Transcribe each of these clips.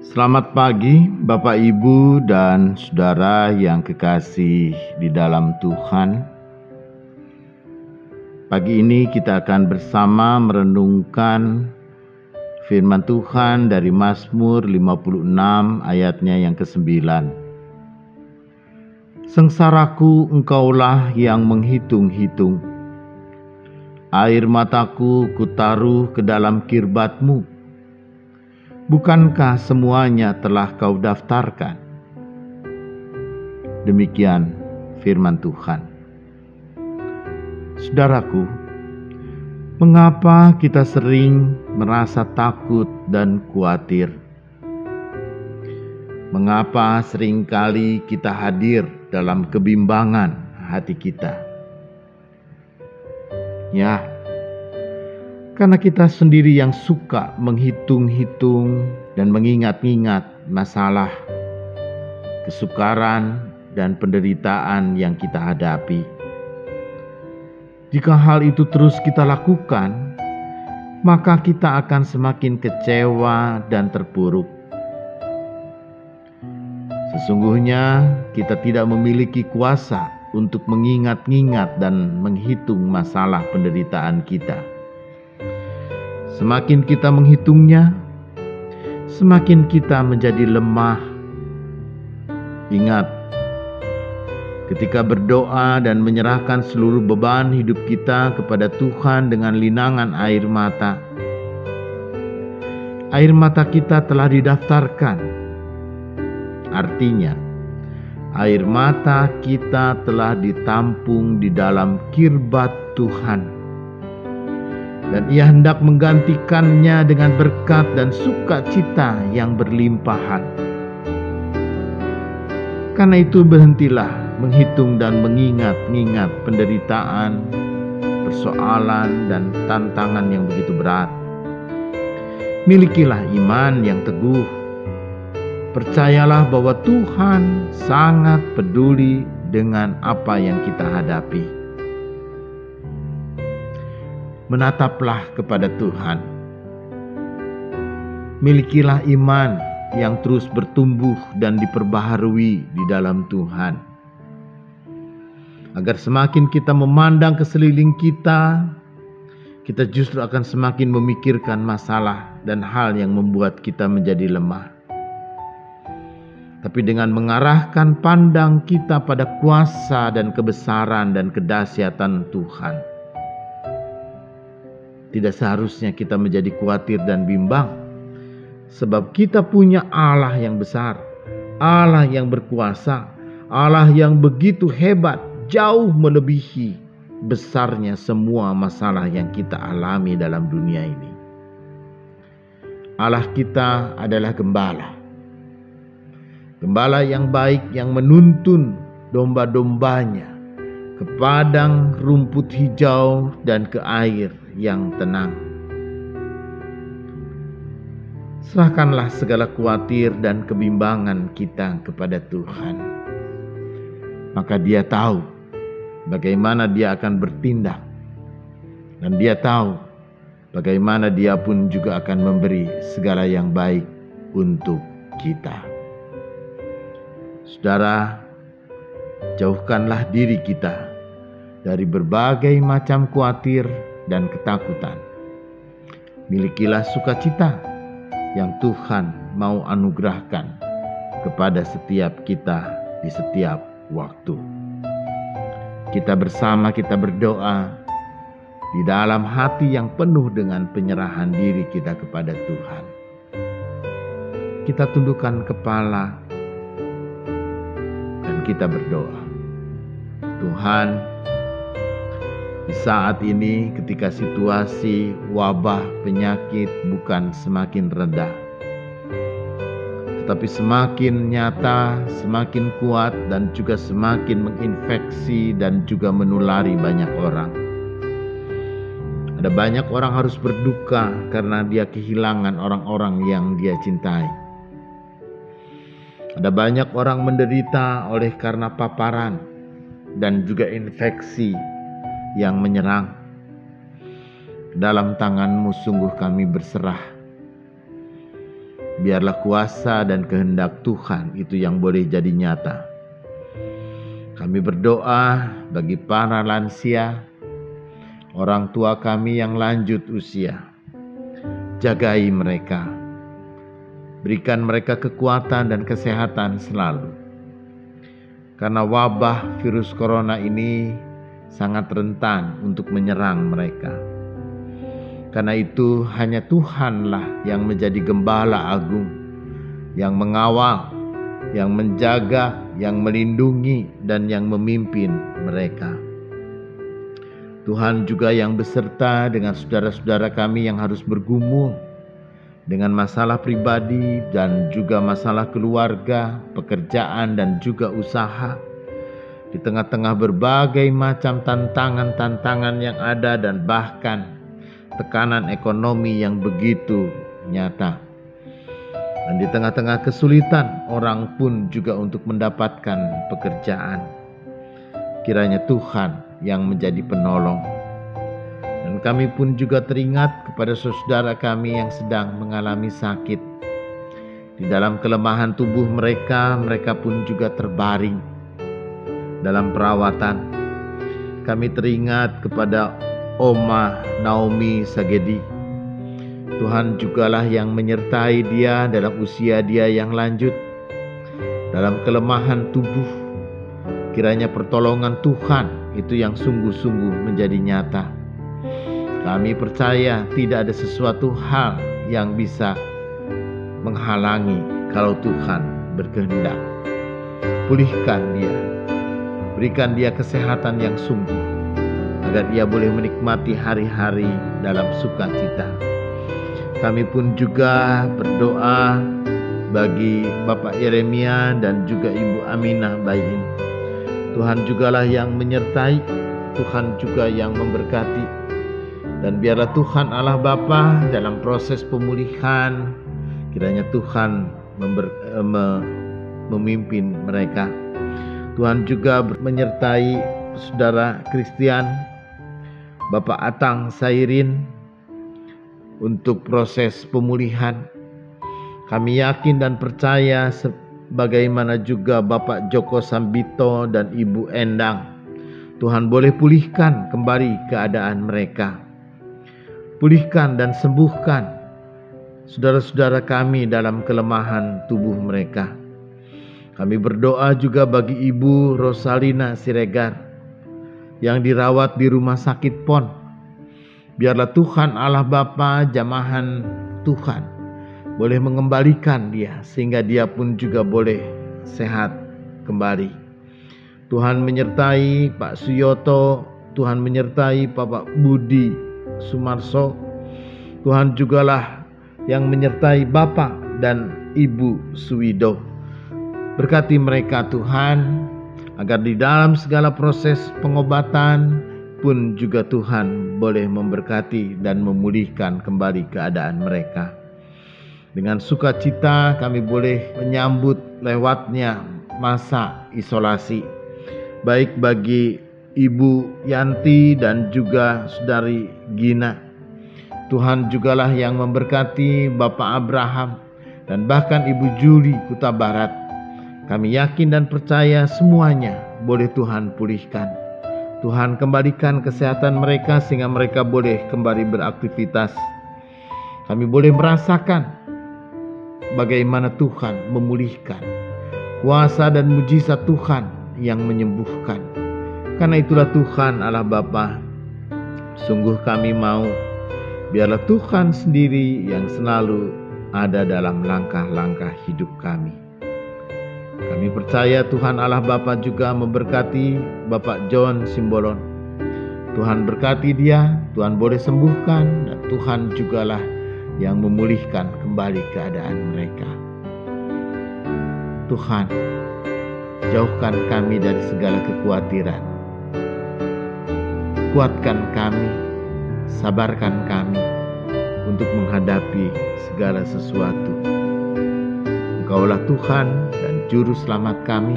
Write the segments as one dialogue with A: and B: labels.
A: Selamat pagi, Bapak, Ibu, dan saudara yang kekasih di dalam Tuhan. Pagi ini kita akan bersama merenungkan firman Tuhan dari Mazmur 56 ayatnya yang ke-9. Sengsaraku engkaulah yang menghitung-hitung. Air mataku kutaruh ke dalam kirbat-Mu. Bukankah semuanya telah Kau daftarkan? Demikian firman Tuhan. Saudaraku, mengapa kita sering merasa takut dan khawatir? Mengapa seringkali kita hadir dalam kebimbangan hati kita? Ya, karena kita sendiri yang suka menghitung-hitung dan mengingat-ingat masalah, kesukaran, dan penderitaan yang kita hadapi. Jika hal itu terus kita lakukan, maka kita akan semakin kecewa dan terpuruk. Sesungguhnya kita tidak memiliki kuasa untuk mengingat-ingat dan menghitung masalah penderitaan kita. Semakin kita menghitungnya, semakin kita menjadi lemah. Ingat, ketika berdoa dan menyerahkan seluruh beban hidup kita kepada Tuhan dengan linangan air mata kita telah didaftarkan. Artinya, air mata kita telah ditampung di dalam kirbat Tuhan. Dan Ia hendak menggantikannya dengan berkat dan sukacita yang berlimpahan. Karena itu berhentilah menghitung dan mengingat-ingat penderitaan, persoalan, dan tantangan yang begitu berat. Milikilah iman yang teguh. Percayalah bahwa Tuhan sangat peduli dengan apa yang kita hadapi. Menataplah kepada Tuhan. Milikilah iman yang terus bertumbuh dan diperbaharui di dalam Tuhan. Agar semakin kita memandang ke sekeliling kita justru akan semakin memikirkan masalah dan hal yang membuat kita menjadi lemah. Tapi dengan mengarahkan pandang kita pada kuasa dan kebesaran dan kedahsyatan Tuhan, tidak seharusnya kita menjadi khawatir dan bimbang, sebab kita punya Allah yang besar, Allah yang berkuasa, Allah yang begitu hebat, jauh melebihi besarnya semua masalah yang kita alami dalam dunia ini. Allah kita adalah gembala yang baik, yang menuntun domba-dombanya ke padang rumput hijau dan ke air yang tenang. Serahkanlah segala khawatir dan kebimbangan kita kepada Tuhan. Maka Dia tahu bagaimana Dia akan bertindak. Dan Dia tahu bagaimana Dia pun juga akan memberi segala yang baik untuk kita. Saudara, jauhkanlah diri kita dari berbagai macam khawatir dan ketakutan. Milikilah sukacita yang Tuhan mau anugerahkan kepada setiap kita di setiap waktu. Kita bersama kita berdoa di dalam hati yang penuh dengan penyerahan diri kita kepada Tuhan. Kita tundukkan kepala dan kita berdoa. Tuhan, di saat ini ketika situasi wabah penyakit bukan semakin reda, tetapi semakin nyata, semakin kuat, dan juga semakin menginfeksi dan juga menulari banyak orang. Ada banyak orang harus berduka karena dia kehilangan orang-orang yang dia cintai. Ada banyak orang menderita oleh karena paparan dan juga infeksi yang menyerang. Dalam tangan-Mu sungguh kami berserah. biarlah kuasa dan kehendak Tuhan itu yang boleh jadi nyata. Kami berdoa bagi para lansia, orang tua kami yang lanjut usia. Jagai mereka, berikan mereka kekuatan dan kesehatan selalu. Karena wabah virus corona ini sangat rentan untuk menyerang mereka. Karena itu hanya Tuhanlah yang menjadi gembala agung, yang mengawal, yang menjaga, yang melindungi, dan yang memimpin mereka. Tuhan juga yang beserta dengan saudara-saudara kami yang harus bergumul dengan masalah pribadi dan juga masalah keluarga, pekerjaan, dan juga usaha. Di tengah-tengah berbagai macam tantangan-tantangan yang ada dan bahkan tekanan ekonomi yang begitu nyata. Dan di tengah-tengah kesulitan orang pun juga untuk mendapatkan pekerjaan. Kiranya Tuhan yang menjadi penolong. Dan kami pun juga teringat kepada saudara kami yang sedang mengalami sakit. Di dalam kelemahan tubuh mereka, mereka pun juga terbaring dalam perawatan. Kami teringat kepada Oma Naomi Sagedi. Tuhan jugalah yang menyertai dia dalam usia dia yang lanjut, dalam kelemahan tubuh. Kiranya pertolongan Tuhan itu yang sungguh-sungguh menjadi nyata. Kami percaya tidak ada sesuatu hal yang bisa menghalangi kalau Tuhan berkehendak. Pulihkan dia, berikan dia kesehatan yang sungguh, agar ia boleh menikmati hari-hari dalam sukacita. Kami pun juga berdoa bagi Bapak Yeremia dan juga Ibu Aminah Bayin. Tuhan jugalah yang menyertai, Tuhan juga yang memberkati. Dan biarlah Tuhan Allah Bapa dalam proses pemulihan, kiranya Tuhan memimpin mereka. Tuhan juga menyertai saudara Christian, Bapak Atang Sairin untuk proses pemulihan. Kami yakin dan percaya sebagaimana juga Bapak Joko Sambito dan Ibu Endang, Tuhan boleh pulihkan kembali keadaan mereka. Pulihkan dan sembuhkan saudara-saudara kami dalam kelemahan tubuh mereka. Kami berdoa juga bagi Ibu Rosalina Siregar yang dirawat di rumah sakit PON. Biarlah Tuhan Allah Bapa, jamahan Tuhan, boleh mengembalikan dia sehingga dia pun juga boleh sehat kembali. Tuhan menyertai Pak Suyoto, Tuhan menyertai Bapak Budi Sumarso. Tuhan jugalah yang menyertai Bapak dan Ibu Suwido. Berkati mereka Tuhan, agar di dalam segala proses pengobatan pun juga Tuhan boleh memberkati dan memulihkan kembali keadaan mereka. Dengan sukacita kami boleh menyambut lewatnya masa isolasi, baik bagi Ibu Yanti dan juga Saudari Gina. Tuhan jugalah yang memberkati Bapak Abraham dan bahkan Ibu Juli Kuta Barat. Kami yakin dan percaya semuanya boleh Tuhan pulihkan. Tuhan kembalikan kesehatan mereka sehingga mereka boleh kembali beraktivitas. Kami boleh merasakan bagaimana Tuhan memulihkan, kuasa dan mujizat Tuhan yang menyembuhkan. Karena itulah Tuhan Allah Bapa, sungguh kami mau biarlah Tuhan sendiri yang selalu ada dalam langkah-langkah hidup kami. Kami percaya Tuhan Allah Bapa juga memberkati Bapak John Simbolon. Tuhan berkati dia, Tuhan boleh sembuhkan, dan Tuhan jugalah yang memulihkan kembali keadaan mereka. Tuhan, jauhkan kami dari segala kekhawatiran. Kuatkan kami, sabarkan kami untuk menghadapi segala sesuatu. Engkaulah Tuhan dan Juru Selamat kami,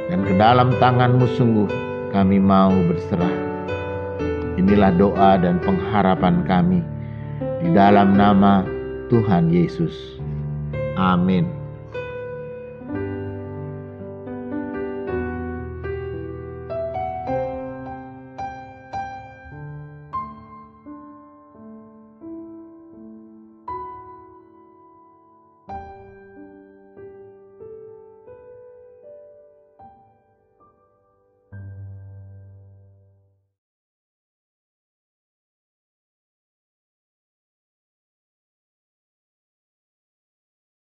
A: dan ke dalam tangan-Mu sungguh kami mau berserah. Inilah doa dan pengharapan kami di dalam nama Tuhan Yesus. Amin.